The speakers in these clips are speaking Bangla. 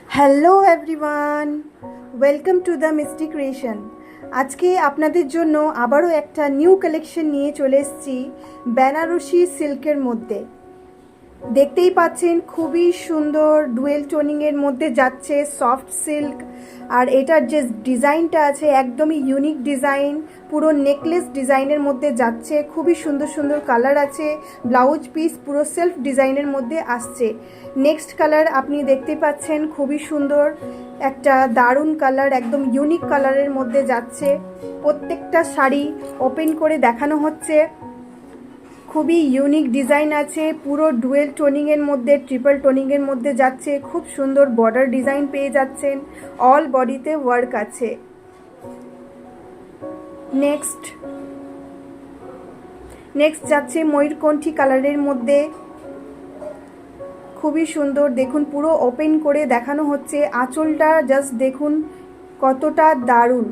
Hello everyone, welcome to the Misti creation. আজকে আপনাদের জন্য আবারও একটা নিউ কালেকশন নিয়ে চলে এসেছি বেনারসি সিল্কের মধ্যে। দেখতেই পাচ্ছেন খুবই সুন্দর ডুয়েল টোনিংয়ের মধ্যে যাচ্ছে সফট সিল্ক। আর এটার যে ডিজাইনটা আছে একদমই ইউনিক ডিজাইন, পুরো নেকলেস ডিজাইনের মধ্যে যাচ্ছে। খুবই সুন্দর সুন্দর কালার আছে, ব্লাউজ পিস পুরো সেলফ ডিজাইনের মধ্যে আসছে। নেক্সট কালার আপনি দেখতে পাচ্ছেন খুবই সুন্দর একটা দারুণ কালার, একদম ইউনিক কালারের মধ্যে যাচ্ছে। প্রত্যেকটা শাড়ি ওপেন করে দেখানো হচ্ছে। খুবই ইউনিক ডিজাইন আছে, পুরো ডুয়েল টোনিংয়ের মধ্যে ট্রিপল টোনিংয়ের মধ্যে যাচ্ছে। খুব সুন্দর বর্ডার ডিজাইন পেয়ে যাচ্ছেন, অল বডিতে ওয়ার্ক আছে। নেক্সট যাচ্ছে ময়ূরকণ্ঠী কালারের মধ্যে, খুবই সুন্দর। দেখুন পুরো ওপেন করে দেখানো হচ্ছে, আঁচলটা জাস্ট দেখুন কতটা দারুণ।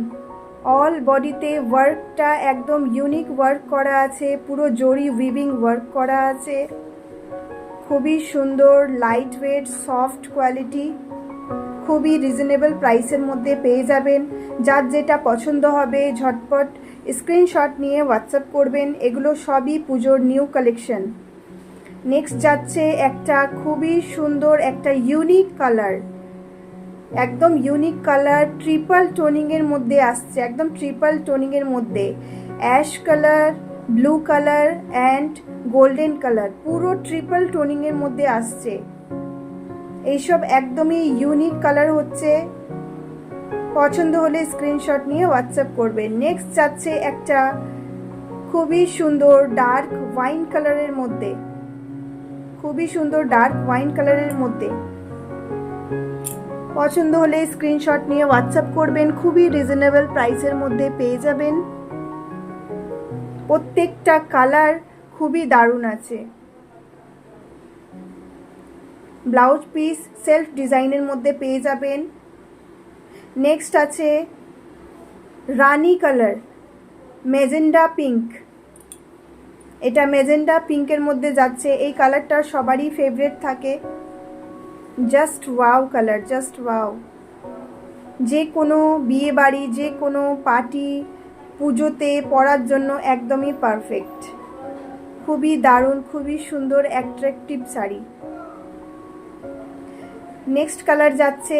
অল বডিতে ওয়ার্কটা একদম ইউনিক ওয়ার্ক করা আছে, পুরো জরি উইভিং ওয়ার্ক করা আছে। খুবই সুন্দর, লাইট ওয়েট, সফট কোয়ালিটি, খুবই রিজনেবল প্রাইসের মধ্যে পেয়ে যাবেন। যার যেটা পছন্দ হবে ঝটপট স্ক্রিনশট নিয়ে হোয়াটসঅ্যাপ করবেন। এগুলো সবই পুজোর নিউ কালেকশন। নেক্সট যাচ্ছে একটা খুবই সুন্দর একটা ইউনিক কালার, একদম ইউনিক কালার, ট্রিপল টোনিংয়ের মধ্যে আসছে, একদম ট্রিপল টোনিংয়ের মধ্যে ash colour, blue colour and golden colour, পুরো ট্রিপল টোনিংয়ের মধ্যে আসছে। এইসব একদমই ইউনিক কালার হচ্ছে। পছন্দ হলে স্ক্রিনশট নিয়ে হোয়াটসঅ্যাপ করবেন। নেক্সট যাচ্ছে একটা খুবই সুন্দর ডার্ক ওয়াইন কালারের মধ্যে, খুবই সুন্দর ডার্ক ওয়াইন কালারের মধ্যে। পছন্দ হলে স্ক্রিনশট নিয়ে হোয়াটসঅ্যাপ করবেন। খুবই রিজনেবল প্রাইসের মধ্যে পেয়ে যাবেন। প্রত্যেকটা কালার খুবই দারুণ আছে। ব্লাউজ পিস সেলফ ডিজাইনের মধ্যে পেয়ে যাবেন। নেক্সট আছে রানি কালার, মেজেন্ডা পিঙ্ক। এটা মেজেন্ডা পিঙ্কের মধ্যে যাচ্ছে। এই কালারটা সবারই ফেভারিট থাকে। Just wow colour, just wow. যে কোনো বিয়ে বাড়ি, যে কোনো পার্টি, পুজোতে পরার জন্য একদমই পারফেক্ট। খুবই দারুণ, খুবই সুন্দর অ্যাট্রাকটিভ শাড়ি। নেক্সট কালার যাচ্ছে,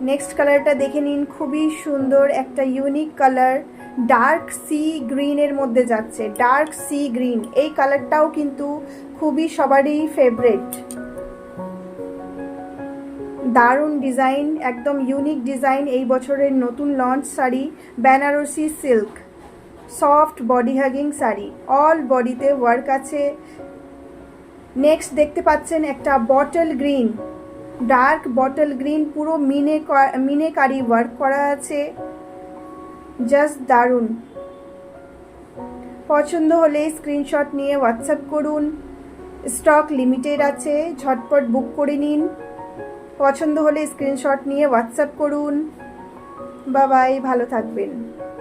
নেক্সট কালারটা দেখে নিন, খুবই সুন্দর একটা ইউনিক কালার, ডার্ক সি গ্রিনের মধ্যে যাচ্ছে। ডার্ক সি গ্রিন, এই কালারটাও কিন্তু খুবই সবারই ফেভারিট। দারুণ ডিজাইন, একদম ইউনিক ডিজাইন। এই বছরের নতুন launch sari Banarasi silk, soft body hugging sari, all বডিতে ওয়ার্ক আছে। নেক্সট দেখতে পাচ্ছেন একটা bottle green, dark bottle green, পুরো মিনেকারি ওয়ার্ক করা আছে। জাস্ট দারুণ। পছন্দ হলে স্ক্রিনশট নিয়ে হোয়াটসঅ্যাপ করুন। স্টক লিমিটেড আছে, ঝটপট বুক করে নিন। পছন্দ হলে স্ক্রিনশট নিয়ে হোয়াটসঅ্যাপ করুন। বাই বাই, ভালো থাকবেন।